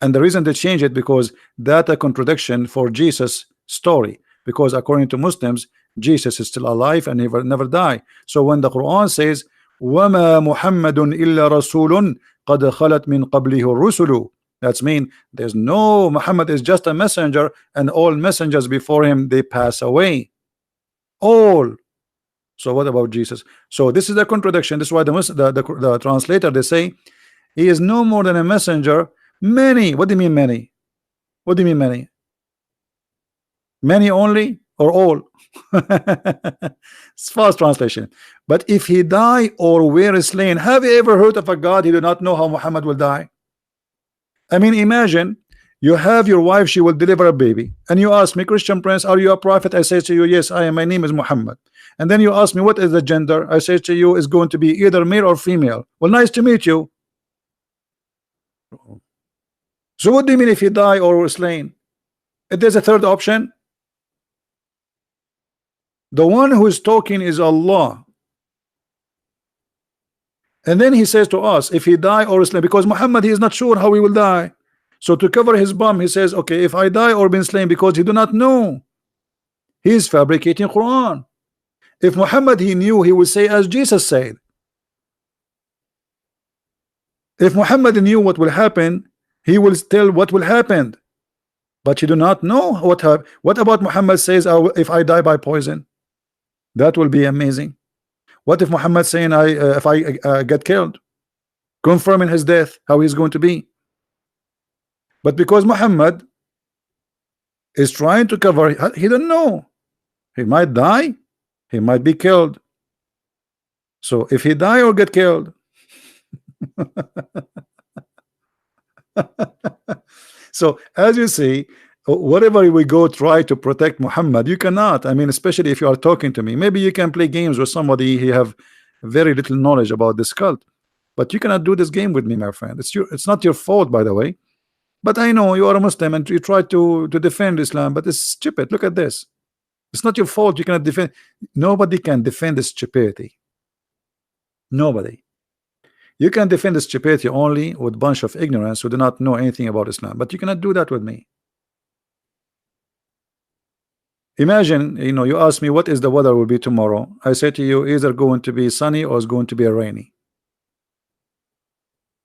And the reason they change it, because that a contradiction for Jesus' story. Because according to Muslims, Jesus is still alive and never die. So when the Quran says, وَمَا مُحَمَّدٌ إِلَّا رَسُولٌ قَدْ خَلَتْ مِنْ قَبْلِهِ الرُّسُلُ, that's mean there's no Muhammad is just a messenger, and all messengers before him they pass away. All. So what about Jesus? So this is a contradiction. This is why the translator, they say he is no more than a messenger. Many. What do you mean many? What do you mean many? Many only or all? It's false translation. But if he die or were slain, have you ever heard of a God he do not know how Muhammad will die? I mean, imagine you have your wife, she will deliver a baby, and you ask me, Christian Prince, are you a prophet? I say to you, yes, I am. My name is Muhammad. And then you ask me, what is the gender? I say to you, it's going to be either male or female. Well, nice to meet you. So what do you mean if he die or slain? If there's a third option, the one who is talking is Allah. And then he says to us, if he die or slain, because Muhammad, he is not sure how he will die. So to cover his bum, he says, okay, if I die or been slain, because he do not know. He is fabricating Quran. If Muhammad he knew, he would say as Jesus said. If Muhammad knew what will happen, he will tell what will happen. But you do not know what happened. What about Muhammad says, if I die by poison? That will be amazing. What if Muhammad saying, if I get killed, confirming his death, how he's going to be? But because Muhammad is trying to cover, he don't know. He might die, he might be killed. So if he die or get killed, so as you see, whatever we go try to protect Muhammad, you cannot. I mean, especially if you are talking to me, maybe you can play games with somebody he have very little knowledge about this cult, but you cannot do this game with me, my friend. It's not your fault, by the way. But I know you are a Muslim and you try to defend Islam, but it's stupid. Look at this. It's not your fault. You cannot defend. Nobody can defend this stupidity. Nobody. You can defend the stupidity only with a bunch of ignorance who do not know anything about Islam, but you cannot do that with me. Imagine, you ask me what is the weather will be tomorrow. I say to you, either going to be sunny or it's going to be rainy.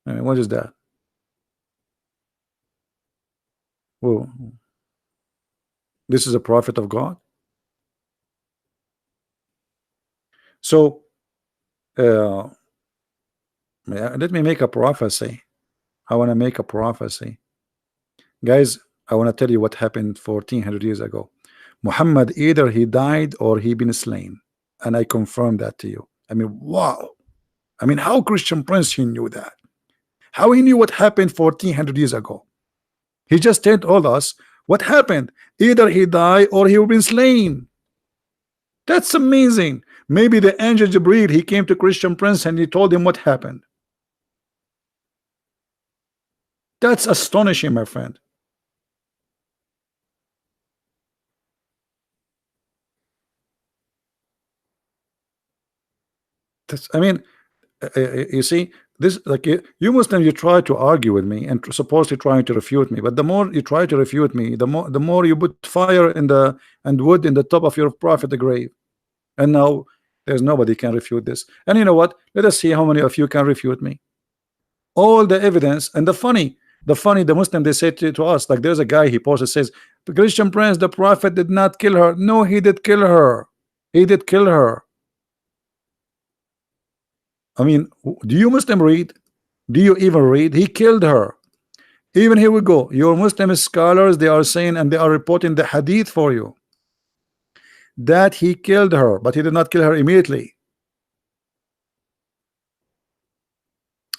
What is that? Well, this is a prophet of God. So let me make a prophecy. I want to make a prophecy, guys. I want to tell you what happened 1400 years ago. Muhammad, either he died or he been slain, and I confirm that to you. I mean, wow. I mean, how Christian Prince he knew that? How he knew what happened 1400 years ago? He just told us what happened. Either he died or he been slain. That's amazing. Maybe the angel Jibreel, he came to Christian Prince and he told him what happened. That's astonishing, my friend. I mean, you see, this, like, you Muslims, you try to argue with me and supposedly trying to refute me, but the more you try to refute me, the more you put fire in and wood in the top of your prophet the grave. And now there's nobody can refute this. And you know what? Let us see how many of you can refute me. All the evidence. And the funny, the Muslim, they say to us, like, there's a guy he posted, says, Christian Prince, the prophet did not kill her. No, he did kill her. He did kill her. I mean, do you Muslim read? Do you even read? He killed her. Even here we go. Your Muslim scholars, they are saying and they are reporting the hadith for you that he killed her, but he did not kill her immediately.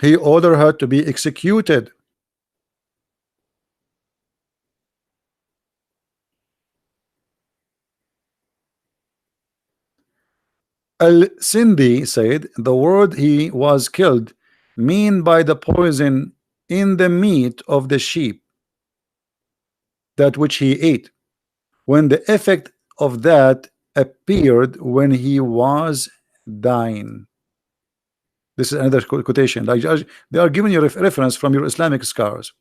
He ordered her to be executed. Al-Sindi said the word he was killed mean by the poison in the meat of the sheep that which he ate, when the effect of that appeared when he was dying. This is another quotation. Like they are giving you reference from your Islamic scholars.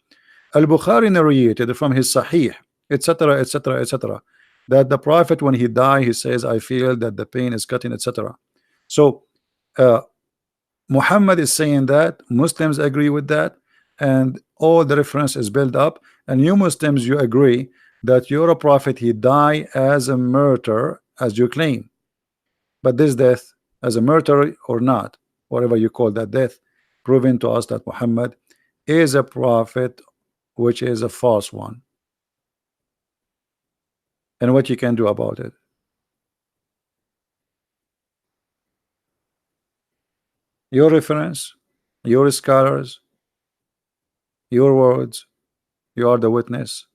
Al-Bukhari narrated from his Sahih, etc., etc., etc., that the Prophet, when he died, he says, I feel that the pain is cutting, etc. So Muhammad is saying that, Muslims agree with that, and all the reference is built up, and you Muslims, you agree that your prophet, he died as a martyr, as you claim. But this death, as a martyr or not, whatever you call that death, proving to us that Muhammad is a prophet, which is a false one. And what you can do about it? Your reference, your scholars, your words, you are the witness.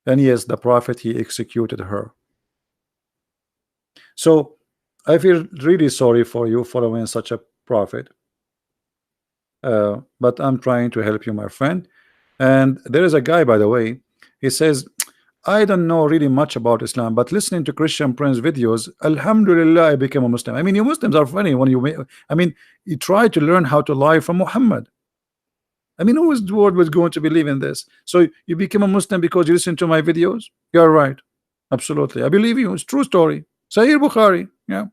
And yes, the prophet, he executed her. So I feel really sorry for you following such a prophet, but I'm trying to help you, my friend. And there is a guy, by the way, he says, I don't know really much about Islam, but listening to Christian Prince videos, Alhamdulillah, I became a Muslim. I mean, you Muslims are funny when you try to learn how to lie from Muhammad. I mean, who is the world was going to believe in this? So you became a Muslim because you listen to my videos? You're right. Absolutely. I believe you. It's true story. Sahih Bukhari. Yeah.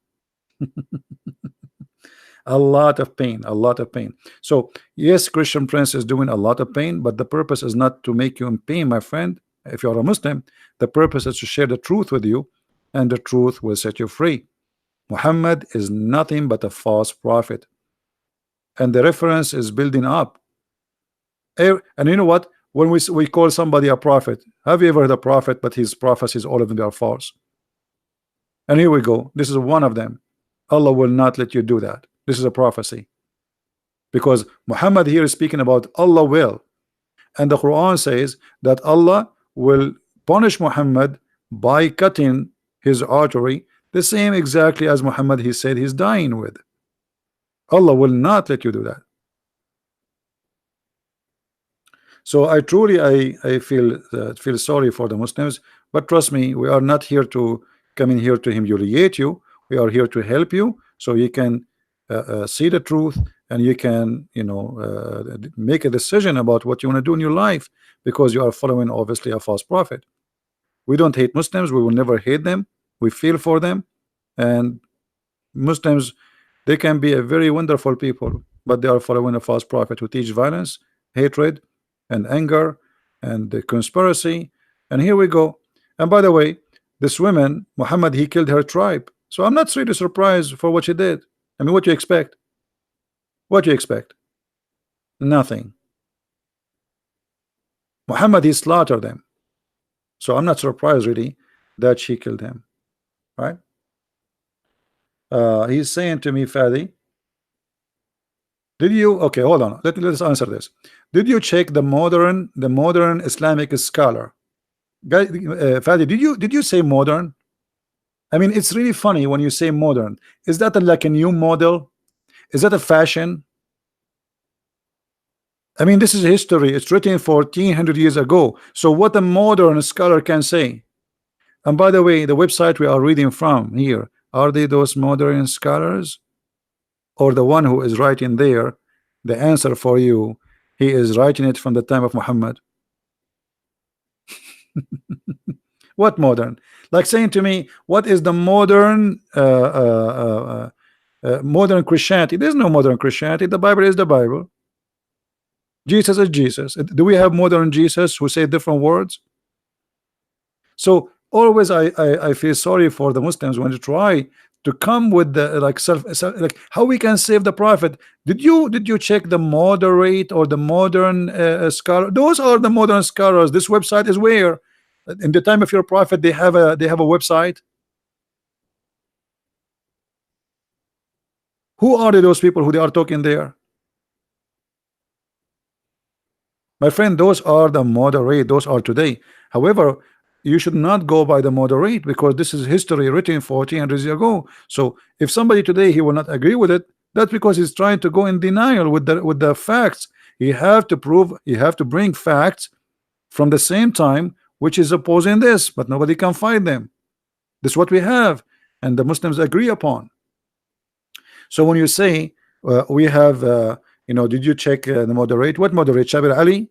A lot of pain, a lot of pain. So yes, Christian Prince is doing a lot of pain, but the purpose is not to make you in pain, my friend. If you are a Muslim, the purpose is to share the truth with you, and the truth will set you free. Muhammad is nothing but a false prophet, and the reference is building up. And you know what? When we call somebody a prophet, have you ever heard a prophet but his prophecies, all of them, are false? And here we go. This is one of them. Allah will not let you do that. This is a prophecy, because Muhammad here is speaking about Allah will, and the Quran says that Allah will punish Muhammad by cutting his artery, the same exactly as Muhammad he said he's dying with. Allah will not let you do that. So I truly I feel sorry for the Muslims, but trust me, we are not here to come in here to humiliate you. We are here to help you, so you can see the truth, and you can, you know, make a decision about what you want to do in your life, because you are following obviously a false prophet. We don't hate Muslims. We will never hate them. We feel for them, and Muslims, they can be a very wonderful people, but they are following a false prophet who teach violence, hatred, and anger, and the conspiracy. And here we go. And by the way, this woman, Muhammad, he killed her tribe. So I'm not really surprised for what she did. I mean, what do you expect? What do you expect? Nothing. Muhammad, he slaughtered them. So I'm not surprised really that she killed him. Right? He's saying to me, Fadi, did you, okay, hold on, let's answer this. Did you check the modern Islamic scholar? Guy, Fadi, did you say modern? I mean, it's really funny when you say modern. Is that like a new model? Is that a fashion? I mean, this is history. It's written 1400 years ago. So what a modern scholar can say. And by the way, the website we are reading from here, are they those modern scholars? Or the one who is writing there, the answer for you, he is writing it from the time of Muhammad? What modern? Like saying to me, what is the modern modern Christianity? There's no modern Christianity. The Bible is the Bible. Jesus is Jesus. Do we have modern Jesus who say different words? So always I feel sorry for the Muslims when they try to come with the like like how we can save the prophet. Did you check the moderate or the modern scholar? Those are the modern scholars. This website is where in the time of your prophet they have a website. Who are those people who they are talking there? My friend, those are the moderate, those are today. However, you should not go by the moderate because this is history written 1400 years ago. So if somebody today he will not agree with it, that's because he's trying to go in denial with the facts. He have to prove, he have to bring facts from the same time which is opposing this, but nobody can find them. This is what we have, and the Muslims agree upon. So when you say we have did you check the moderate? What moderate? Shabir Ali,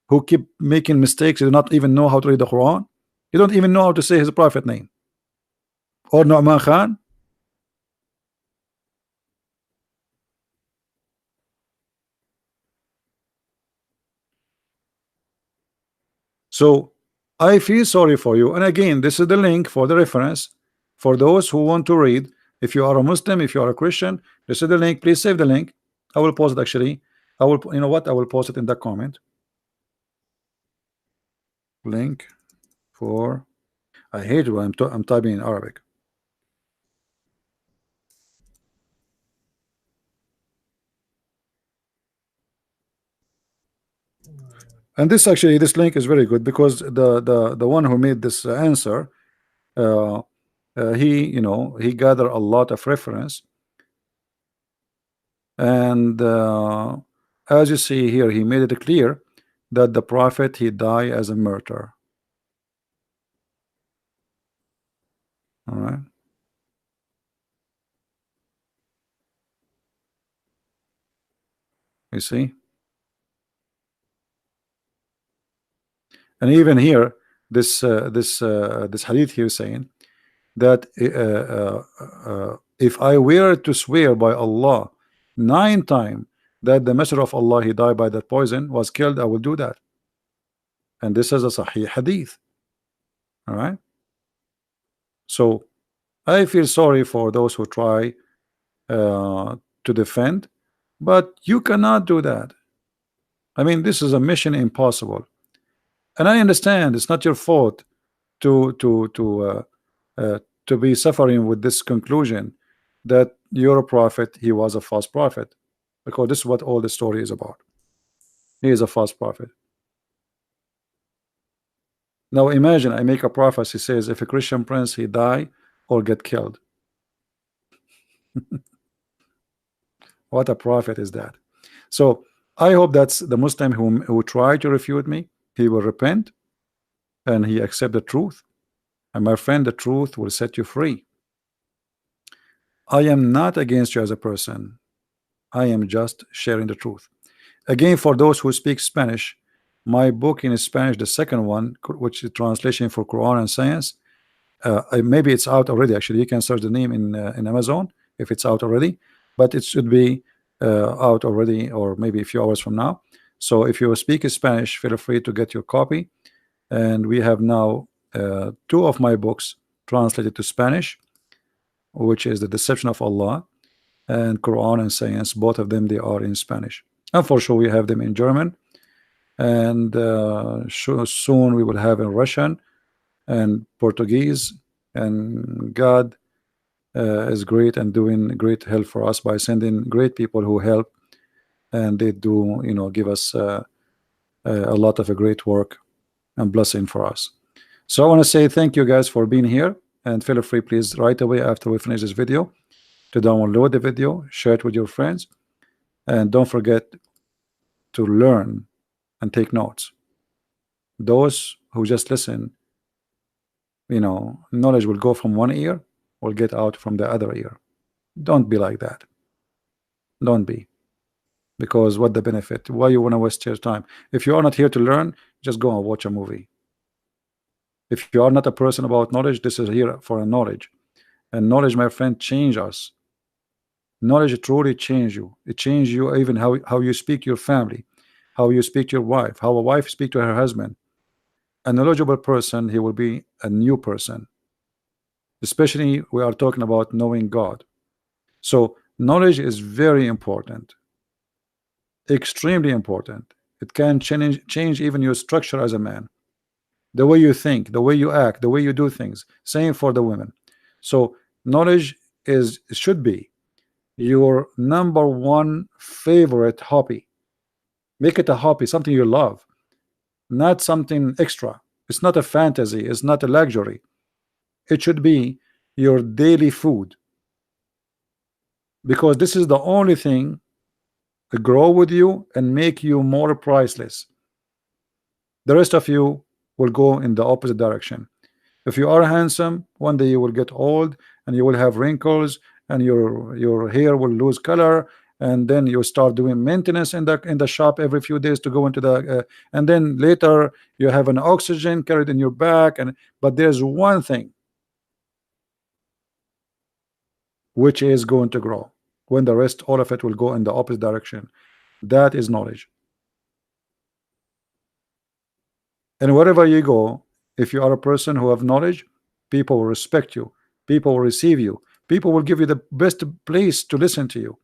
who keep making mistakes, you do not even know how to read the Quran, you don't even know how to say his prophet name, or Nu'man Khan. So I feel sorry for you, and again this is the link for the reference for those who want to read. If you are a Muslim, if you are a Christian, this is the link. Please save the link. I will post it. Actually, I will, you know what, I will post it in the comment. Link for, I hate it when I'm typing in Arabic. And this link is very good because the one who made this answer, he gathered a lot of reference, and as you see here, he made it clear that the prophet he died as a martyr. All right. You see, and even here, this hadith here saying that if I were to swear by Allah 9 times that the messenger of Allah he died by that poison, was killed, I will do that. And this is a Sahih hadith. All right. So I feel sorry for those who try to defend, but you cannot do that. I mean, this is a mission impossible, and I understand it's not your fault to be suffering with this conclusion that your prophet he was a false prophet, because this is what all the story is about. He is a false prophet. Now imagine I make a prophecy says if a Christian prince he die or get killed. What a prophet is that? So I hope that's the Muslim who tried to refute me, he will repent and he accept the truth, and my friend, the truth will set you free. I am not against you as a person, I am just sharing the truth. Again, for those who speak Spanish, my book in Spanish, the second one, which is translation for Quran and Science, maybe it's out already. Actually, you can search the name in Amazon if it's out already, but it should be out already, or maybe a few hours from now. So if you speak Spanish, feel free to get your copy. And we have now 2 of my books translated to Spanish, which is The Deception of Allah and Quran and Science. Both of them, they are in Spanish, and for sure we have them in German, and soon we will have in Russian and Portuguese. And God is great and doing great help for us by sending great people who help, and they do give us a lot of a great work and blessing for us. So I want to say thank you guys for being here, and feel free please right away after we finish this video to download the video, share it with your friends, and don't forget to learn and take notes. Those who just listen, knowledge will go from one ear, will get out from the other ear. Don't be like that. Don't be, because what the benefit? Why you want to waste your time? If you are not here to learn, just go and watch a movie. If you are not a person about knowledge, this is here for a knowledge, and knowledge, my friend, change us. Knowledge truly change you. It changes you, even how you speak to your family, how you speak to your wife, how a wife speak to her husband. A knowledgeable person, he will be a new person. especially we are talking about knowing God. So knowledge is very important, extremely important. It can change even your structure as a man, the way you think, the way you act, the way you do things. Same for the women. So knowledge should be your number one favorite hobby. Make it a hobby, something you love, not something extra. It's not a fantasy, it's not a luxury. It should be your daily food, because this is the only thing to grow with you and make you more priceless. The rest of you will go in the opposite direction. If you are handsome, one day you will get old and you will have wrinkles and your hair will lose color, and then you start doing maintenance in the shop every few days to go into the and then later you have an oxygen carried in your back. And but there's one thing which is going to grow when the rest, all of it, will go in the opposite direction. That is knowledge. And wherever you go, if you are a person who have knowledge, people will respect you, people will receive you, people will give you the best place to listen to you,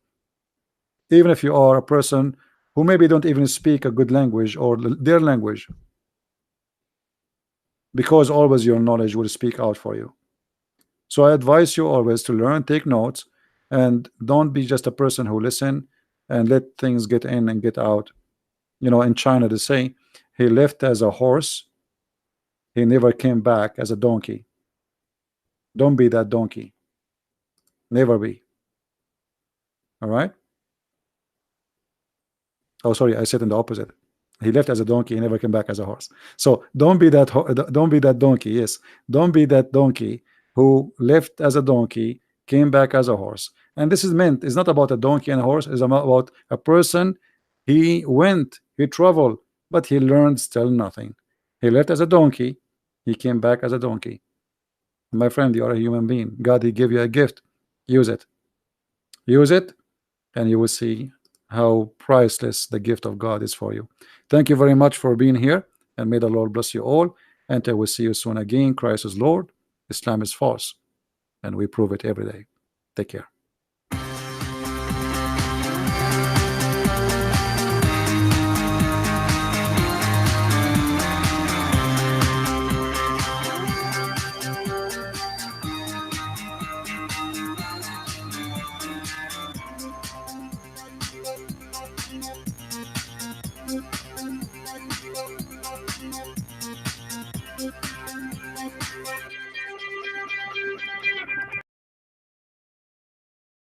even if you are a person who maybe don't even speak a good language or their language, because always your knowledge will speak out for you. So I advise you always to learn, take notes, and don't be just a person who listen and let things get in and get out. You know, in China they say he left as a horse, he never came back as a donkey. Don't be that donkey. Never be. All right. Oh, sorry, I said in the opposite. He left as a donkey, he never came back as a horse. So don't be that don't be that donkey. Yes, don't be that donkey who left as a donkey, came back as a horse. And this is meant, it's not about a donkey and a horse, it's about a person. He went, he traveled, but he learned still nothing. He left as a donkey, he came back as a donkey. My friend, you are a human being. God, he gave you a gift. Use it. Use it, and you will see how priceless the gift of God is for you. Thank you very much for being here, and may the Lord bless you all. And I will see you soon again. Christ is Lord, Islam is false, and we prove it every day. Take care.